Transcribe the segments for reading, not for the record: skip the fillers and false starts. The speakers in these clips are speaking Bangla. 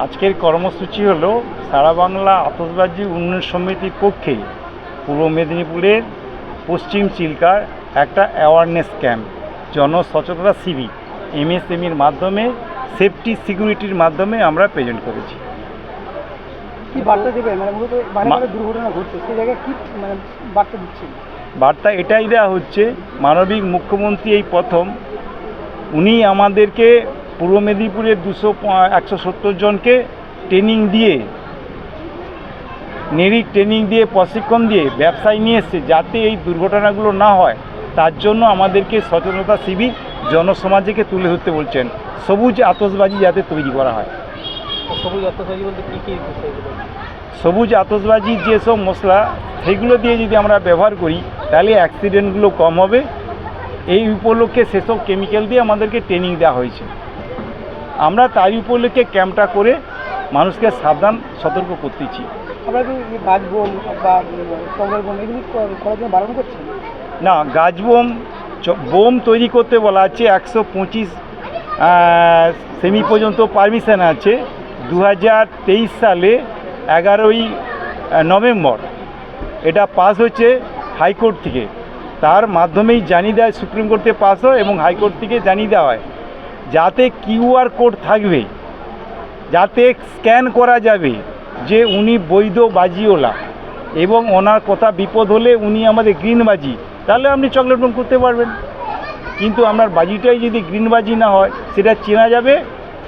আজকের কর্মসূচি হলো সারা বাংলা আতশবাজি উন্নয়ন সমিতির পক্ষে পূর্ব মেদিনীপুরের পশ্চিম চিল্কার একটা অ্যাওয়ারনেস ক্যাম্প, জনসচেতনতা শিবির এমএসএমইর মাধ্যমে সেফটি সিকিউরিটির মাধ্যমে আমরা প্রেজেন্ট করেছি। কি বার্তা দেবেন? মানে দুর্ঘটনা ঘটছে সেই জায়গায় কি বার্তা দিচ্ছেন? বার্তা এটাই দেওয়া হচ্ছে, মানবিক মুখ্যমন্ত্রী এই প্রথম উনি আমাদেরকে পূর্ব মেদিনীপুরের 170 জনকে ট্রেনিং দিয়ে ট্রেনিং দিয়ে প্রশিক্ষণ দিয়ে ব্যবসায় নিয়ে এসছে, যাতে এই দুর্ঘটনাগুলো না হয় তার জন্য আমাদেরকে সচেতনতা শিবির জনসমাজকে তুলে ধরতে বলছেন। সবুজ আতশবাজি যাতে তৈরি করা হয়। সবুজ আতশবাজি বলতে কী কী? সবুজ আতশবাজির যেসব মশলা সেগুলো দিয়ে যদি আমরা ব্যবহার করি তাহলে অ্যাক্সিডেন্টগুলো কম হবে। এই উপলক্ষে সেসব কেমিক্যাল দিয়ে আমাদেরকে ট্রেনিং দেওয়া হয়েছে। আমরা তারই উপলক্ষে ক্যাম্পটা করে মানুষকে সাবধান সতর্ক করতেছি। আমরা কি গাছ বোম বা জঙ্গল বোম এগুলি করার জন্য বারণ করছি না, গাছ বোম তৈরি করতে বলা আছে। 125 সেমি পর্যন্ত পারমিশন আছে। 2023 সালে 11ই নভেম্বর এটা পাস হচ্ছে হাইকোর্ট থেকে। তার মাধ্যমেই জানিয়ে দেয়, সুপ্রিম কোর্টে পাস হয় এবং হাইকোর্ট থেকে জানিয়ে দেওয়া হয় যাতে কিউআর কোড থাকবে, যাতে স্ক্যান করা যাবে যে উনি বৈধ বাজিওয়ালা এবং ওনার কথা বিপদ হলে উনি আমাদের গ্রিন বাজি, তাহলে আপনি চকলেট বোম করতে পারবেন। কিন্তু আপনার বাজিটাই যদি গ্রিন বাজি না হয়, সেটা চেনা যাবে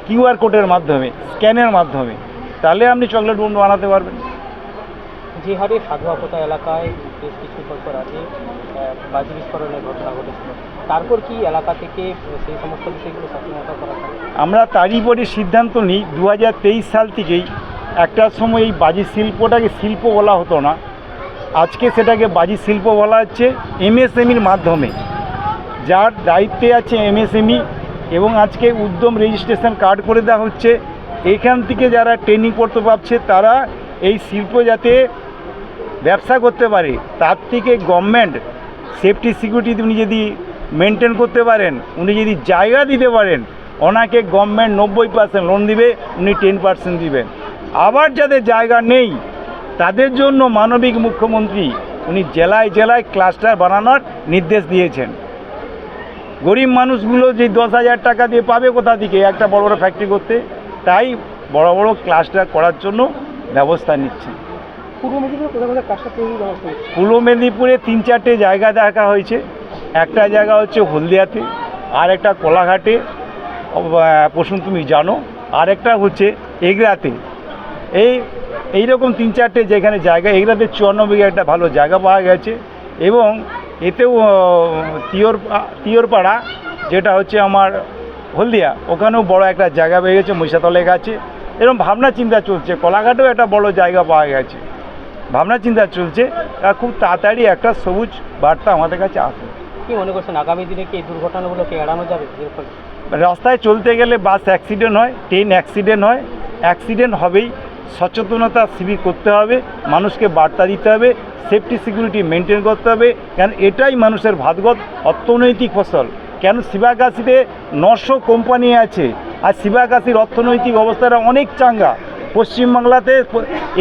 কিউআর কোডের মাধ্যমে, স্ক্যানের মাধ্যমে, তাহলে আপনি চকলেট বোম বানাতে পারবেন। যে হারে সাধুয়াপোতা এলাকায় বেশ কিছু বছর আগে বাজি বিস্ফোরণের ঘটনা ঘটেছিল, তারপর কি এলাকা থেকে সেই সমস্ত বিষয়গুলো সচেতনতা করা হয়? আমরা তারই পরে সিদ্ধান্ত নিই 2023 সাল থেকেই। একটা সময় এই বাজি শিল্পটাকে শিল্প বলা হতো না, আজকে সেটাকে বাজি শিল্প বলা হচ্ছে এমএসএমইর মাধ্যমে। যার দায়িত্বে আছে এমএসএমই এবং আজকে উদ্যম রেজিস্ট্রেশন কার্ড করে দেওয়া হচ্ছে। এখান থেকে যারা ট্রেনিং করতে পারছে তারা এই শিল্প যাতে ব্যবসা করতে পারে, তার থেকে গভর্নমেন্ট সেফটি সিকিউরিটি উনি যদি মেনটেন করতে পারেন, উনি যদি জায়গা দিতে পারেন, ওনাকে গভর্নমেন্ট 90% লোন দিবে, উনি 10% দিবেন। আবার যাদের জায়গা নেই তাদের জন্য মানবিক মুখ্যমন্ত্রী উনি জেলায় জেলায় ক্লাস্টার বানানোর নির্দেশ দিয়েছেন। গরিব মানুষগুলো যে 10,000 টাকা দিয়ে পাবে কোথা থেকে একটা বড় বড় ফ্যাক্টরি করতে, তাই বড় বড় ক্লাস্টার করার জন্য ব্যবস্থা নিচ্ছে। পূর্ব মেদিনীপুরে কোথায় কোথায় ক্লাস্টার তৈরির ব্যবস্থা হচ্ছে? পূর্ব মেদিনীপুরে 3-4টে জায়গা দেখা হয়েছে। একটা জায়গা হচ্ছে হলদিয়াতে, আর একটা কোলাঘাটে, পশুন তুমি জানো, আর একটা হচ্ছে এগরাতে। এইরকম 3-4টে যেখানে জায়গা, এগরাতে 54 বিঘা একটা ভালো জায়গা পাওয়া গেছে। এবং এতেও তিয়রপাড়া যেটা হচ্ছে আমার হলদিয়া, ওখানেও বড় একটা জায়গা পেয়ে গেছে, মহিষাতলে গেছে। এরকম ভাবনা চিন্তা চলছে। কোলাঘাটেও একটা বড় জায়গা পাওয়া গেছে, ভাবনা চিন্তা চলছে। খুব তাড়াতাড়ি একটা সবুজ বার্তা আমাদের কাছে আসে। কি মনে করছেন আগামী দিনে কি এই দুর্ঘটনাগুলোকে এড়ানো যাবে? রাস্তায় চলতে গেলে বাস অ্যাক্সিডেন্ট হয়, ট্রেন অ্যাক্সিডেন্ট হয়, অ্যাক্সিডেন্ট হবেই। সচেতনতা শিবির করতে হবে, মানুষকে বার্তা দিতে হবে, সেফটি সিকিউরিটি মেনটেন করতে হবে। কারণ এটাই মানুষের ভাতগত অর্থনৈতিক ফসল। কেন শিবাকাশিতে 900 কোম্পানি আছে, আর শিবাকাশির অর্থনৈতিক অবস্থাটা অনেক চাঙ্গা। পশ্চিমবাংলাতে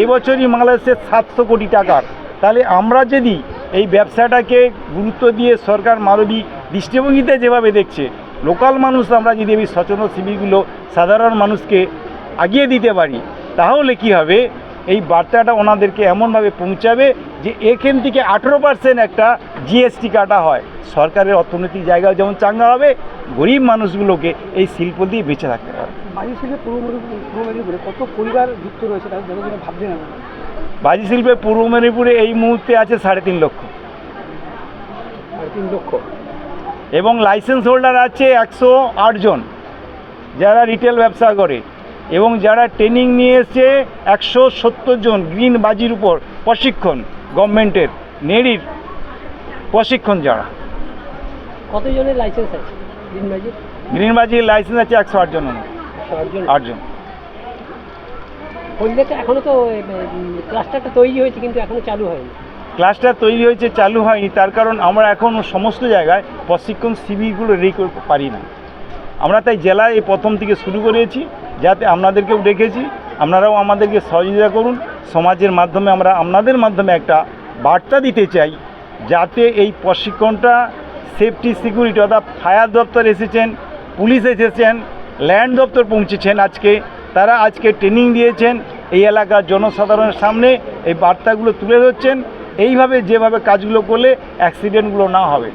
এবছরই বাংলাদেশে 700 কোটি টাকার। তাহলে আমরা যদি এই ব্যবসাটাকে গুরুত্ব দিয়ে সরকার মানবিক দৃষ্টিভঙ্গিতে যেভাবে দেখছে, লোকাল মানুষ আমরা যদি এই সচেতন শিবিরগুলো সাধারণ মানুষকে আগিয়ে দিতে পারি, তাহলে কি হবে, এই বার্তাটা ওনাদেরকে এমনভাবে পৌঁছাবে যে এখান থেকে 18% একটা জিএসটি কাটা হয়। সরকারের অর্থনৈতিক জায়গাও যেমন চাঙ্গা হবে, গরিব মানুষগুলোকে এই শিল্প দিয়ে বেঁচে থাকতে পারে। বাজি শিল্পে পূর্ব মেদিনীপুরে কত পরিবার যুক্ত রয়েছে তাদের জন্য ভাবছেন? বাজি শিল্পে পূর্ব মেদিনীপুরে এই মুহূর্তে আছে 3.5 লক্ষ। 3.5 লক্ষ। এবং লাইসেন্স হোল্ডার আছে 108 জন যারা রিটেল ব্যবসা করে, এবং যারা ট্রেনিং নিয়ে এসছে 170 জন গ্রিন বাজির উপর প্রশিক্ষণ, গভর্নমেন্টের নেড়ির প্রশিক্ষণ। যারা কতজনের লাইসেন্স আছে গ্রিন বাজির লাইসেন্স আছে 108 জন। 8 জন। হলদিয়াতে এখনও তো ক্লাস্টারটা তৈরি হয়েছে কিন্তু এখনও চালু হয়নি। ক্লাস্টার তৈরি হয়েছে, চালু হয়নি, তার কারণ আমরা এখনও সমস্ত জায়গায় প্রশিক্ষণ শিবিরগুলো রেডি করতে পারি না। আমরা তাই জেলায় এই প্রথম থেকে শুরু করেছি। যাতে আপনাদেরকেও ডেকেছি, আপনারাও আমাদেরকে সহযোগিতা করুন। সমাজের মাধ্যমে আমরা আপনাদের মাধ্যমে একটা বার্তা দিতে চাই, যাতে এই প্রশিক্ষণটা সেফটি সিকিউরিটি অর্থাৎ ফায়ার দপ্তর এসেছেন, পুলিশ এসেছেন, ল্যান্ড দপ্তর পৌঁছেছেন, তারা আজকে ট্রেনিং দিয়েছেন, এই এলাকার জনসাধারণের সামনে এই বার্তাগুলো তুলে ধরছেন। এইভাবে যেভাবে কাজগুলো করলে অ্যাক্সিডেন্টগুলো না হবে।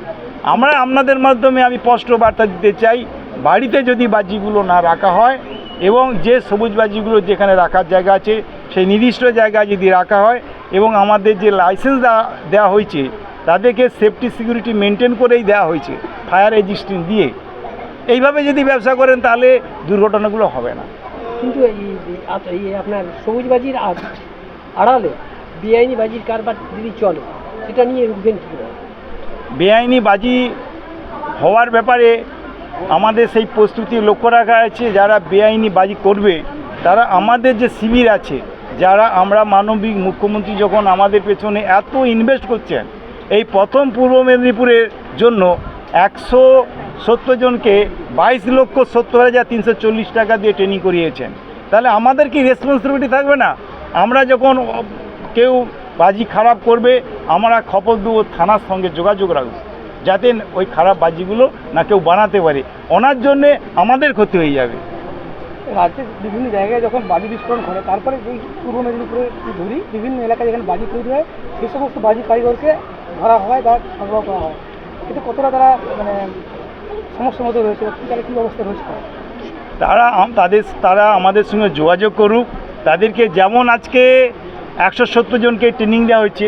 আমরা আপনাদের মাধ্যমে আমি স্পষ্ট বার্তা দিতে চাই, বাড়িতে যদি বাজিগুলো না রাখা হয় এবং যে সবুজ বাজিগুলো যেখানে রাখার জায়গা আছে সেই নির্দিষ্ট জায়গায় যদি রাখা হয় এবং আমাদের যে লাইসেন্স দেওয়া হয়েছে তাদেরকে সেফটি সিকিউরিটি মেনটেন করেই দেওয়া হয়েছে ফায়ার রেজিস্ট্রেশন দিয়ে, এইভাবে যদি ব্যবসা করেন তাহলে দুর্ঘটনাগুলো হবে না। কিন্তু এই আপনার সবুজ বাজির আড়ালে বেআইনি বাজির কারবার যদি চলে, সেটা নিয়ে রুখবেন কী? বেআইনি বাজি হওয়ার ব্যাপারে আমাদের সেই প্রস্তুতি লক্ষ্য রাখা আছে। যারা বেআইনি বাজি করবে তারা আমাদের যে শিবির আছে, যারা আমরা মানবিক মুখ্যমন্ত্রী যখন আমাদের পেছনে এত ইনভেস্ট করছেন, এই প্রথম পূর্ব মেদিনীপুরের জন্য 170 জনকে 22,70,340 টাকা দিয়ে ট্রেনিং করিয়েছেন। তাহলে আমাদের কি রেসপন্সিবিলিটি থাকবে না? আমরা যখন কেউ বাজি খারাপ করবে আমরা খবর দেবো, থানার সঙ্গে যোগাযোগ রাখবো, যাতে ওই খারাপ বাজিগুলো না কেউ বানাতে পারে। ওনার জন্যে আমাদের ক্ষতি হয়ে যাবে। রাজ্যের বিভিন্ন জায়গায় যখন বাজি বিস্ফোরণ ঘটে, তারপরে এই পূর্ব মেদিনীপুরে ধরি বিভিন্ন এলাকায় যেখানে বাজি তৈরি হয় সেই সমস্ত বাজি কারিগরকে ধরা হয় বা সংগ্রহ করা হয়। কিন্তু কতটা তারা মানে সমস্যার মধ্যে রয়েছে, তারা কী অবস্থা রয়েছে? তারা আমাদের সঙ্গে যোগাযোগ করুক। তাদেরকে যেমন আজকে 170 জনকে ট্রেনিং দেওয়া হয়েছে,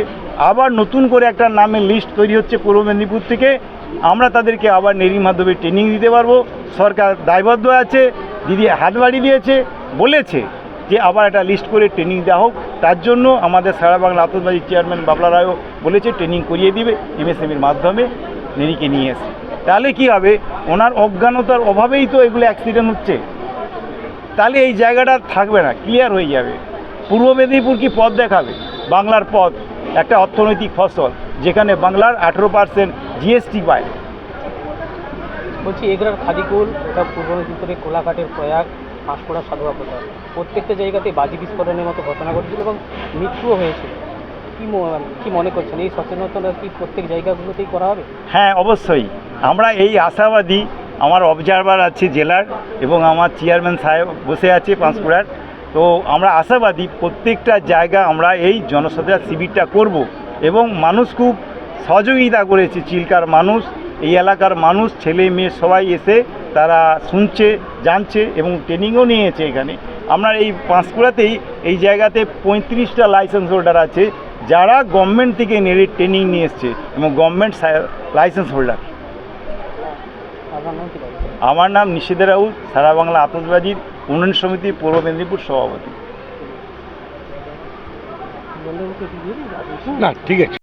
আবার নতুন করে একটা নামের লিস্ট তৈরি হচ্ছে পূর্ব মেদিনীপুর থেকে, আমরা তাদেরকে আবার নেরির মাধ্যমে ট্রেনিং দিতে পারবো। সরকার দায়বদ্ধ আছে, দিদি হাত বাড়িয়ে দিয়েছে, বলেছে যে আবার একটা লিস্ট করে ট্রেনিং দেওয়া হোক। তার জন্য আমাদের সারা বাংলা আতশবাজির চেয়ারম্যান বাবলা রায়ও বলেছে ট্রেনিং করিয়ে দিবে এমএসএমইর মাধ্যমে নেরিকে নিয়ে এসে। তাহলে কি হবে, ওনার অজ্ঞানতার অভাবেই তো এগুলো অ্যাক্সিডেন্ট হচ্ছে। তাহলে এই জায়গাটা থাকবে না, ক্লিয়ার হয়ে যাবে। পূর্ব মেদিনীপুর কি পথ দেখাবে? বাংলার পথ একটা অর্থনৈতিক ফসল, যেখানে বাংলার 18% জিএসটি পায়। বলছি এগুলোর খাদিকুল, এটা পূর্ব মেদিনীপুরে কোলাঘাটের প্রয়াগ, পাঁশকুড়া সাধুয়া কোথায় প্রত্যেকটা জায়গাতে বাজি বিস্ফোরণের মতো ঘটনা ঘটেছিল এবং মৃত্যুও হয়েছিল। কি মনে করছেন, এই সচেতনতা কি প্রত্যেক জায়গাগুলোতেই করা হবে? হ্যাঁ, অবশ্যই। আমরা এই আশাবাদী, আমার অবজারভার আছে জেলার এবং আমার চেয়ারম্যান সাহেব বসে আছে পাঁশকুড়ার। তো আমরা আশাবাদী প্রত্যেকটা জায়গা আমরা এই জনসচেতনতা শিবিরটা করব এবং মানুষ খুব সহযোগিতা করেছে। চিল্কার মানুষ, এই এলাকার মানুষ, ছেলে মেয়ে সবাই এসে তারা শুনছে, জানছে এবং ট্রেনিংও নিয়েছে। এখানে আমরা এই পাঁশকুড়াতেই এই জায়গাতে 35টা লাইসেন্স হোল্ডার আছে, যারা গভর্নমেন্ট থেকে নেড়ে ট্রেনিং নিয়ে এসছে এবং গভর্নমেন্ট লাইসেন্স হোল্ডার। আমার নাম নিশিদা রাউত, সারা বাংলা আতশবাজির উন্নয়ন সমিতি পূর্ব মেদিনীপুর সভাপতি। না, ঠিক আছে।